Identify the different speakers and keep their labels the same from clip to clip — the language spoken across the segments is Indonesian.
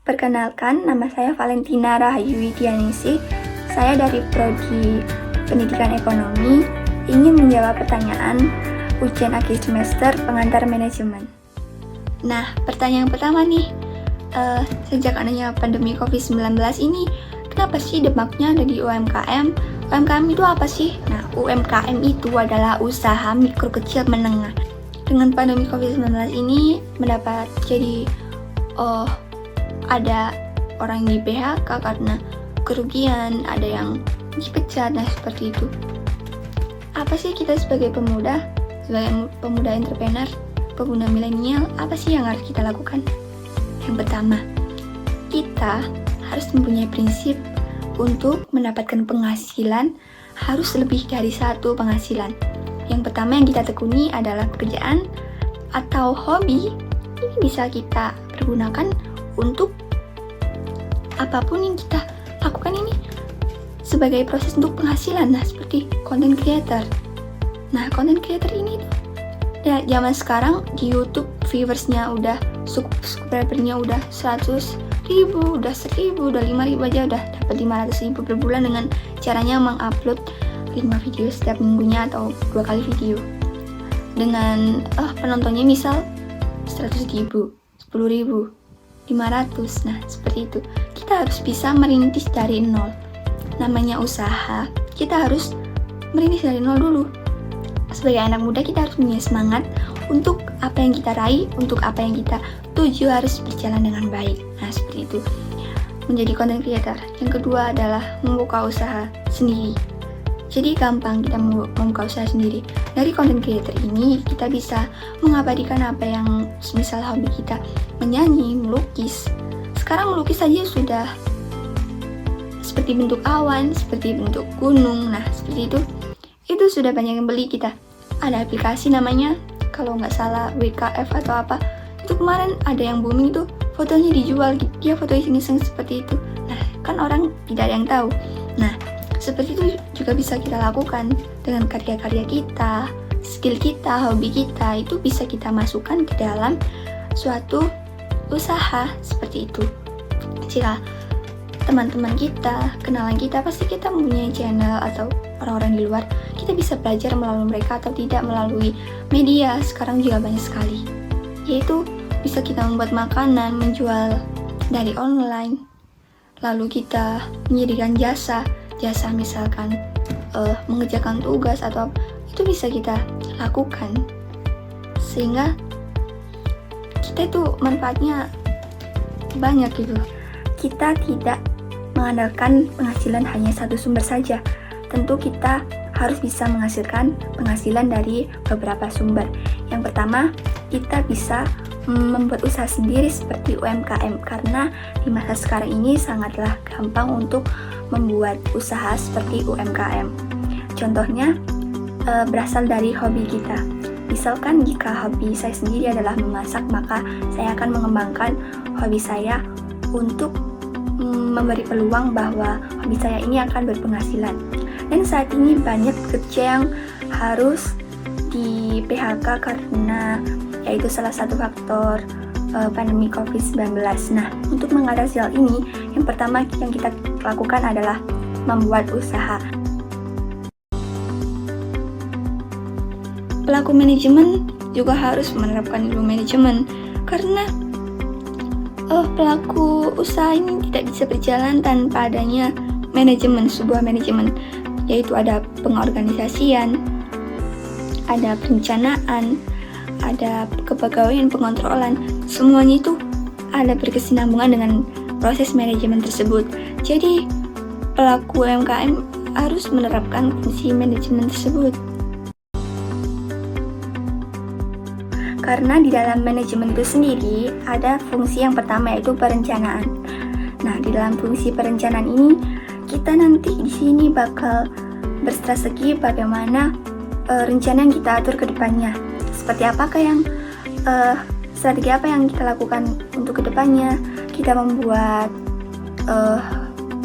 Speaker 1: Perkenalkan, nama saya Valentina Rahayu Widianingsih. Saya dari Prodi Pendidikan Ekonomi, ingin menjawab pertanyaan ujian akhir semester pengantar manajemen. Nah, pertanyaan pertama nih, sejak adanya pandemi COVID-19 ini, kenapa sih demaknya ada di UMKM? UMKM itu apa sih? Nah, UMKM itu adalah usaha mikro kecil menengah. Dengan pandemi COVID-19 ini mendapat jadi ada orang yang di PHK karena kerugian, ada yang dipecat, nah seperti itu. Apa sih kita sebagai pemuda entrepreneur, pengguna milenial, apa sih yang harus kita lakukan? Yang pertama, kita harus mempunyai prinsip untuk mendapatkan penghasilan harus lebih dari satu penghasilan. Yang pertama yang kita tekuni adalah pekerjaan atau hobi. Ini bisa kita pergunakan untuk apapun yang kita lakukan ini sebagai proses untuk penghasilan. Nah, seperti content creator. Nah, content creator ini tuh ya, zaman sekarang di YouTube viewersnya udah subscribernya udah 100.000, udah 1.000, udah 5.000 aja udah dapat 500.000 per bulan dengan caranya mengupload 5 video setiap minggunya atau 2 kali video. Dengan penontonnya misal 100.000, 10.000, 500. Nah, seperti itu. Kita harus bisa merintis dari nol. Namanya usaha, kita harus merintis dari nol dulu. Sebagai anak muda, kita harus punya semangat untuk apa yang kita raih, untuk apa yang kita tuju harus berjalan dengan baik. Nah, seperti itu. Menjadi content creator. Yang kedua adalah membuka usaha sendiri. Jadi gampang kita membuka usaha sendiri. Dari content creator ini kita bisa mengabadikan apa yang misal hobi kita, menyanyi, melukis. Sekarang melukis saja sudah seperti bentuk awan, seperti bentuk gunung. Nah, seperti itu sudah banyak yang beli kita. Ada aplikasi namanya, kalau nggak salah WKF atau apa. Itu kemarin ada yang booming itu, fotonya dijual, dia foto iseng-iseng seperti itu. Nah, kan orang tidak ada yang tahu. Nah, seperti itu juga bisa kita lakukan dengan karya-karya kita, skill kita, hobi kita, itu bisa kita masukkan ke dalam suatu usaha seperti itu. Jika teman-teman kita, kenalan kita, pasti kita mempunyai channel atau orang-orang di luar, kita bisa belajar melalui mereka atau tidak melalui media. Sekarang juga banyak sekali, yaitu bisa kita membuat makanan, menjual dari online, lalu kita menyediakan jasa misalkan mengerjakan tugas atau itu bisa kita lakukan, sehingga kita itu manfaatnya banyak gitu. Kita tidak mengandalkan penghasilan hanya satu sumber saja. Tentu kita harus bisa menghasilkan penghasilan dari beberapa sumber. Yang pertama, kita bisa membuat usaha sendiri seperti UMKM, karena di masa sekarang ini sangatlah gampang untuk membuat usaha seperti UMKM. Contohnya berasal dari hobi kita. Misalkan jika hobi saya sendiri adalah memasak, maka saya akan mengembangkan hobi saya untuk memberi peluang bahwa hobi saya ini akan berpenghasilan. Dan saat ini banyak pekerja yang harus di PHK karena yaitu salah satu faktor pandemi COVID-19. Nah, untuk mengatasi hal ini, yang pertama yang kita lakukan adalah membuat usaha. Pelaku manajemen juga harus menerapkan ilmu manajemen, karena pelaku usaha ini tidak bisa berjalan tanpa adanya manajemen, sebuah manajemen, yaitu ada pengorganisasian, ada perencanaan, ada kepegawaian, pengontrolan, semuanya itu ada berkesinambungan dengan proses manajemen tersebut. Jadi pelaku UMKM harus menerapkan fungsi manajemen tersebut. Karena di dalam manajemen itu sendiri ada fungsi yang pertama, yaitu perencanaan. Nah, di dalam fungsi perencanaan ini kita nanti di sini bakal berstrategi bagaimana rencana yang kita atur ke depannya. Seperti apakah yang strategi apa yang kita lakukan untuk kedepannya, kita membuat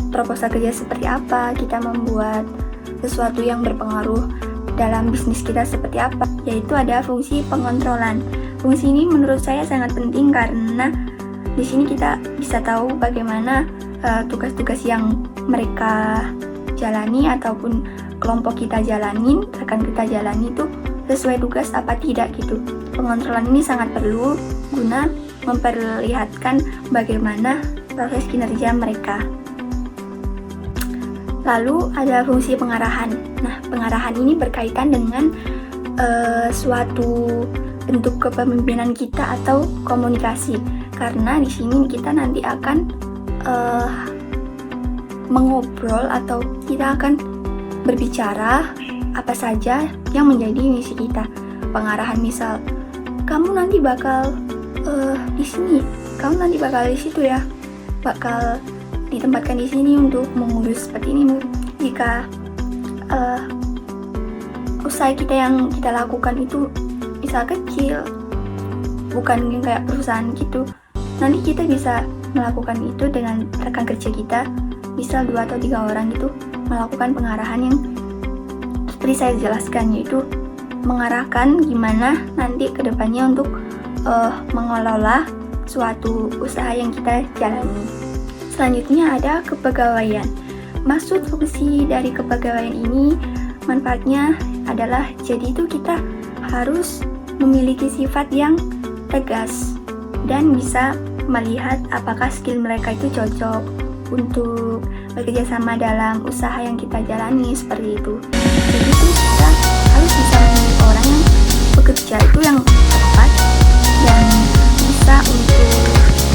Speaker 1: proposal kerja seperti apa, kita membuat sesuatu yang berpengaruh dalam bisnis kita seperti apa, yaitu ada fungsi pengontrolan. Fungsi ini menurut saya sangat penting karena Di sini kita bisa tahu bagaimana tugas-tugas yang mereka jalani ataupun kelompok kita jalanin, rekan kita jalani itu sesuai tugas apa tidak gitu. Pengontrolan ini sangat perlu guna memperlihatkan bagaimana proses kinerja mereka. Lalu ada fungsi pengarahan. Nah, pengarahan ini berkaitan dengan suatu bentuk kepemimpinan kita atau komunikasi. Karena di sini kita nanti akan mengobrol atau kita akan berbicara apa saja yang menjadi misi kita. Pengarahan misal, kamu nanti bakal di sini, kamu nanti bakal di situ ya, bakal ditempatkan di sini untuk mengurus seperti ini. Jika usaha kita yang kita lakukan itu misal kecil, bukan yang kayak perusahaan gitu, nanti kita bisa melakukan itu dengan rekan kerja kita, misal 2 atau 3 orang gitu, melakukan pengarahan yang seperti saya jelaskan, yaitu mengarahkan gimana nanti kedepannya untuk mengelola suatu usaha yang kita jalani. Selanjutnya ada kepegawaian. Maksud fungsi dari kepegawaian ini, manfaatnya adalah jadi itu kita harus memiliki sifat yang tegas dan bisa melihat apakah skill mereka itu cocok untuk bekerja sama dalam usaha yang kita jalani, seperti itu. Jadi itu kita harus bisa memilih orang yang bekerja itu yang tepat dan bisa untuk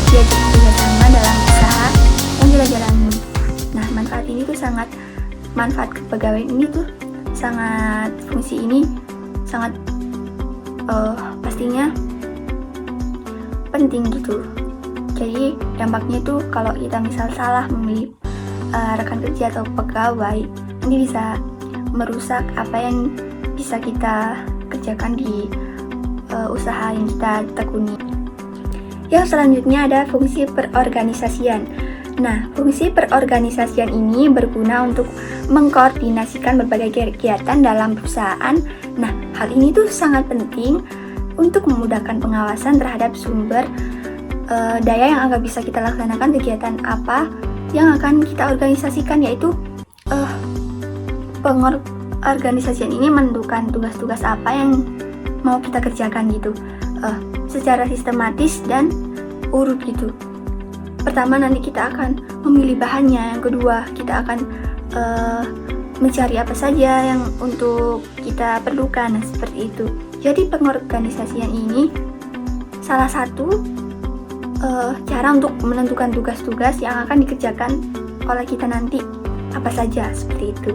Speaker 1: diajak bekerja sama dalam usaha yang kita jalani. Nah, manfaat kepegawaian ini tuh sangat, fungsi ini sangat pastinya penting gitu. Jadi dampaknya itu kalau kita misal salah memilih rekan kerja atau pegawai, nanti bisa merusak apa yang bisa kita kerjakan di usaha yang kita tekuni. Yang selanjutnya ada fungsi perorganisasian. Nah, fungsi perorganisasian ini berguna untuk mengkoordinasikan berbagai kegiatan dalam perusahaan. Nah, hal ini tuh sangat penting untuk memudahkan pengawasan terhadap sumber daya yang akan bisa kita laksanakan, kegiatan apa yang akan kita organisasikan, yaitu pengorganisasian ini menentukan tugas-tugas apa yang mau kita kerjakan gitu, secara sistematis dan urut gitu. Pertama nanti kita akan memilih bahannya, yang kedua kita akan mencari apa saja yang untuk kita perlukan, nah, seperti itu. Jadi pengorganisasian ini salah satu cara untuk menentukan tugas-tugas yang akan dikerjakan oleh kita nanti apa saja, seperti itu.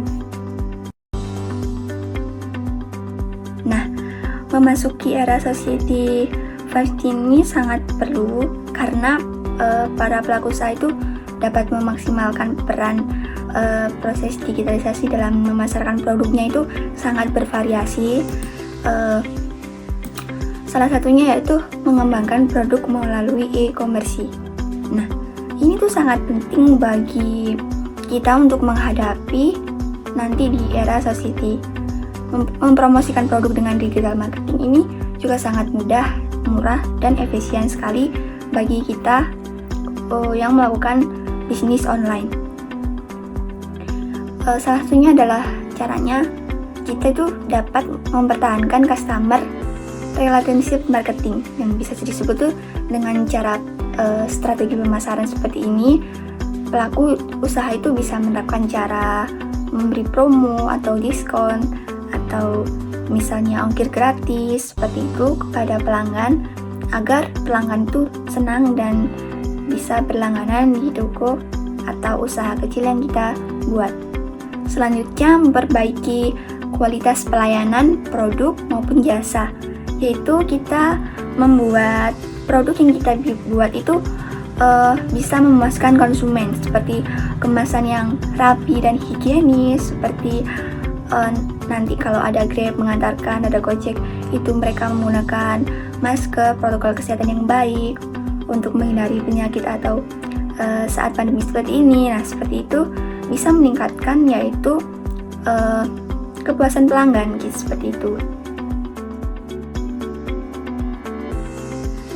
Speaker 1: Nah, memasuki era Society 5 ini sangat perlu karena para pelaku usaha itu dapat memaksimalkan peran proses digitalisasi dalam memasarkan produknya itu sangat bervariasi. Salah satunya yaitu mengembangkan produk melalui e-commerce. Nah, ini tuh sangat penting bagi kita untuk menghadapi nanti di era Society. Mempromosikan produk dengan digital marketing ini juga sangat mudah, murah, dan efisien sekali bagi kita yang melakukan bisnis online. Salah satunya adalah caranya kita itu dapat mempertahankan customer relationship marketing, yang bisa disebut tuh dengan cara strategi pemasaran seperti ini. Pelaku usaha itu bisa menerapkan cara memberi promo atau diskon atau misalnya ongkir gratis seperti itu kepada pelanggan agar pelanggan itu senang dan bisa berlangganan di toko atau usaha kecil yang kita buat. Selanjutnya, memperbaiki kualitas pelayanan produk maupun jasa, yaitu kita membuat produk yang kita buat itu bisa memuaskan konsumen, seperti kemasan yang rapi dan higienis, seperti nanti kalau ada Grab mengantarkan, ada Gojek, itu mereka menggunakan masker, protokol kesehatan yang baik untuk menghindari penyakit atau saat pandemi seperti ini. Nah, seperti itu bisa meningkatkan yaitu kepuasan pelanggan gitu, seperti itu.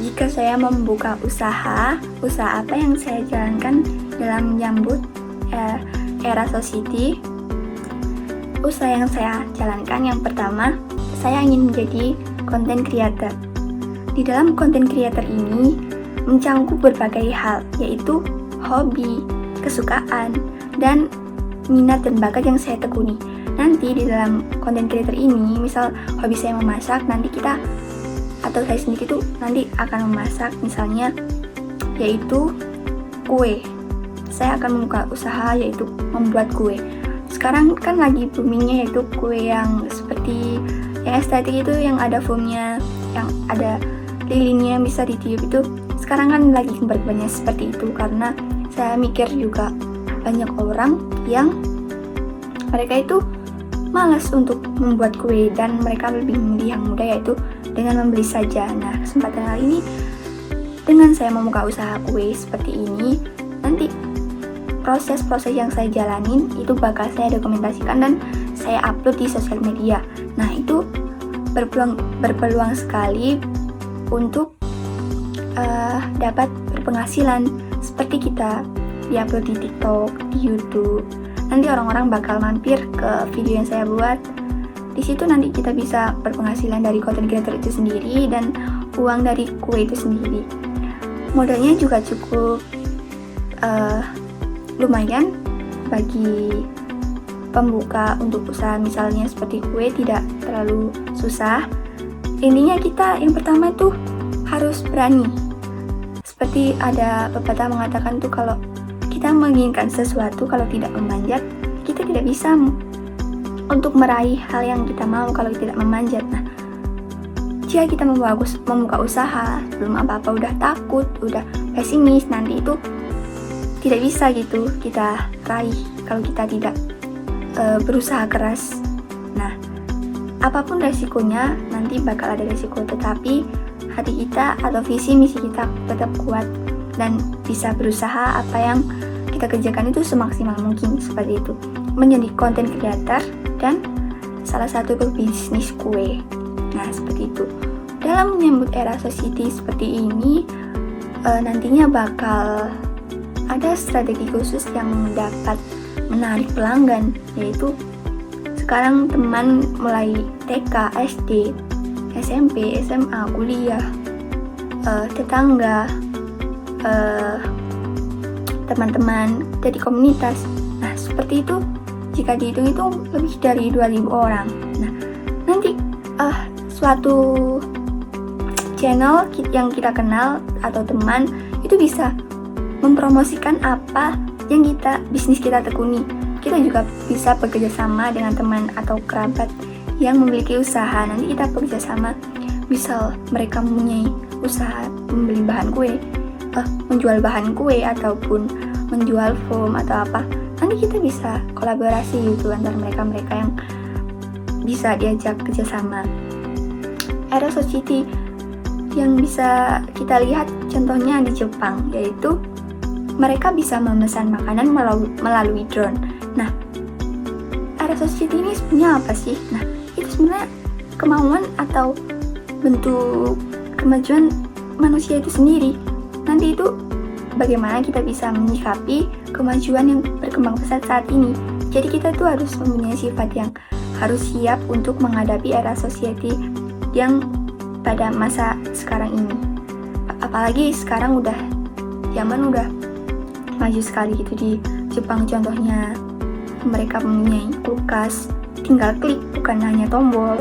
Speaker 1: jika saya membuka usaha apa yang saya jalankan dalam menyambut era society. Usaha yang saya jalankan yang pertama, saya ingin menjadi content creator. Di dalam content creator ini mencakup berbagai hal, yaitu hobi, kesukaan, dan minat dan bakat yang saya tekuni. Nanti di dalam content creator ini, misal hobi saya memasak, nanti kita atau saya sendiri tuh nanti akan memasak, misalnya yaitu kue. Saya akan membuka usaha yaitu membuat kue. Sekarang kan lagi boomingnya yaitu kue yang seperti yang estetik itu, yang ada foamnya, yang ada lilinnya bisa ditiup itu. Sekarang kan lagi berkembangnya seperti itu, karena saya mikir juga banyak orang yang mereka itu malas untuk membuat kue dan mereka lebih memilih yang mudah, yaitu dengan membeli saja. Nah, kesempatan kali ini dengan saya membuka usaha kue seperti ini, nanti proses-proses yang saya jalanin itu bakal saya dokumentasikan dan saya upload di sosial media. Nah, itu berpeluang sekali untuk dapat berpenghasilan seperti kita diupload di TikTok, di YouTube. Nanti orang-orang bakal mampir ke video yang saya buat. Di situ nanti kita bisa berpenghasilan dari content creator itu sendiri dan uang dari kue itu sendiri. Modalnya juga cukup lumayan bagi pembuka untuk usaha misalnya seperti kue, tidak terlalu susah. Intinya kita yang pertama itu harus berani. Seperti ada pepatah mengatakan tuh, kalau kita menginginkan sesuatu, kalau tidak memanjat, kita tidak bisa untuk meraih hal yang kita mau kalau tidak memanjat. Nah, jika kita membuka usaha, belum apa-apa udah takut, udah pesimis, nanti itu tidak bisa gitu kita raih kalau kita tidak berusaha keras. Nah, apapun resikonya, nanti bakal ada resiko, tetapi hati kita atau visi misi kita tetap kuat dan bisa berusaha apa yang kita kerjakan itu semaksimal mungkin. Seperti itu, menjadi content creator dan salah satu bisnis kue. Nah, seperti itu. Dalam menyambut era society seperti ini, nantinya bakal ada strategi khusus yang dapat menarik pelanggan, yaitu sekarang teman mulai TK, SD, SMP, SMA, kuliah, tetangga, teman-teman dari komunitas. Nah, seperti itu. Jika dihitung-hitung lebih dari 2.000 orang. Nah, nanti suatu channel yang kita kenal atau teman itu bisa mempromosikan apa yang bisnis kita tekuni. Kita juga bisa bekerja sama dengan teman atau kerabat yang memiliki usaha. Nanti kita bekerja sama, misal mereka mempunyai usaha membeli bahan kue, menjual bahan kue ataupun menjual foam atau apa. Nanti kita bisa kolaborasi gitu antara mereka yang bisa diajak kerjasama. Era society yang bisa kita lihat contohnya di Jepang, yaitu mereka bisa memesan makanan melalui drone. Nah, era society ini sebenarnya apa sih? Nah, itu sebenarnya kemauan atau bentuk kemajuan manusia itu sendiri. Nanti itu bagaimana kita bisa menyikapi kemajuan yang berkembang pesat saat ini. Jadi kita tuh harus mempunyai sifat yang harus siap untuk menghadapi era society yang pada masa sekarang ini. Apalagi sekarang zaman udah maju sekali gitu. Di Jepang contohnya, mereka mempunyai kulkas, tinggal klik, bukan hanya tombol,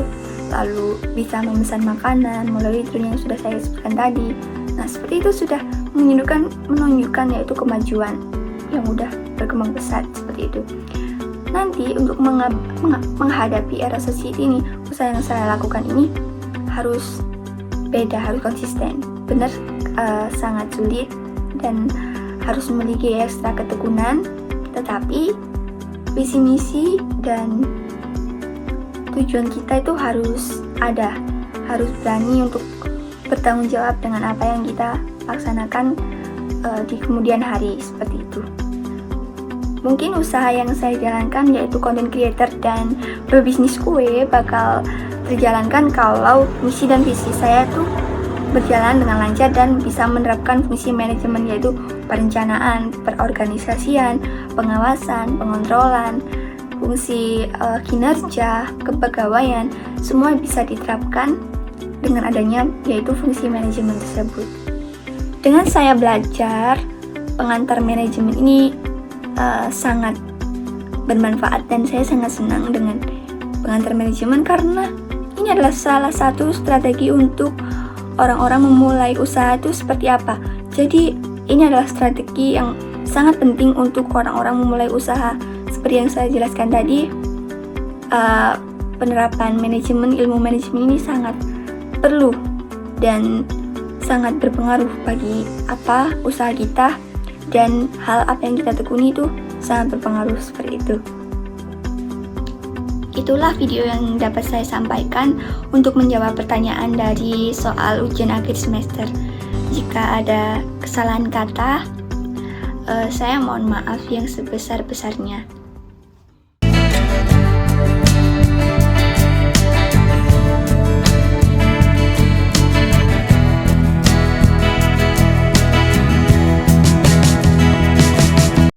Speaker 1: lalu bisa memesan makanan melalui drone yang sudah saya sebutkan tadi. Nah, seperti itu sudah menunjukkan yaitu kemajuan yang udah berkembang pesat seperti itu. Nanti untuk menghadapi era society ini, usaha yang saya lakukan ini harus beda, harus konsisten. Benar, sangat sulit dan harus memiliki ekstra ketekunan, tetapi visi misi dan tujuan kita itu harus ada, harus berani untuk bertanggung jawab dengan apa yang kita laksanakan di kemudian hari, seperti itu. Mungkin usaha yang saya jalankan yaitu content creator dan berbisnis kue bakal terjalankan kalau misi dan visi saya tuh berjalan dengan lancar dan bisa menerapkan fungsi manajemen, yaitu perencanaan, perorganisasian, pengawasan, pengontrolan, fungsi kinerja, kepegawaian, semua bisa diterapkan dengan adanya yaitu fungsi manajemen tersebut. Dengan saya belajar pengantar manajemen ini sangat bermanfaat dan saya sangat senang dengan pengantar manajemen karena ini adalah salah satu strategi untuk orang-orang memulai usaha itu seperti apa. Jadi ini adalah strategi yang sangat penting untuk orang-orang memulai usaha. Seperti yang saya jelaskan tadi, penerapan manajemen, ilmu manajemen ini sangat perlu dan sangat berpengaruh bagi usaha kita, dan hal apa yang kita tekuni itu sangat berpengaruh seperti itu. Itulah video yang dapat saya sampaikan untuk menjawab pertanyaan dari soal ujian akhir semester. Jika ada kesalahan kata, saya mohon maaf yang sebesar-besarnya.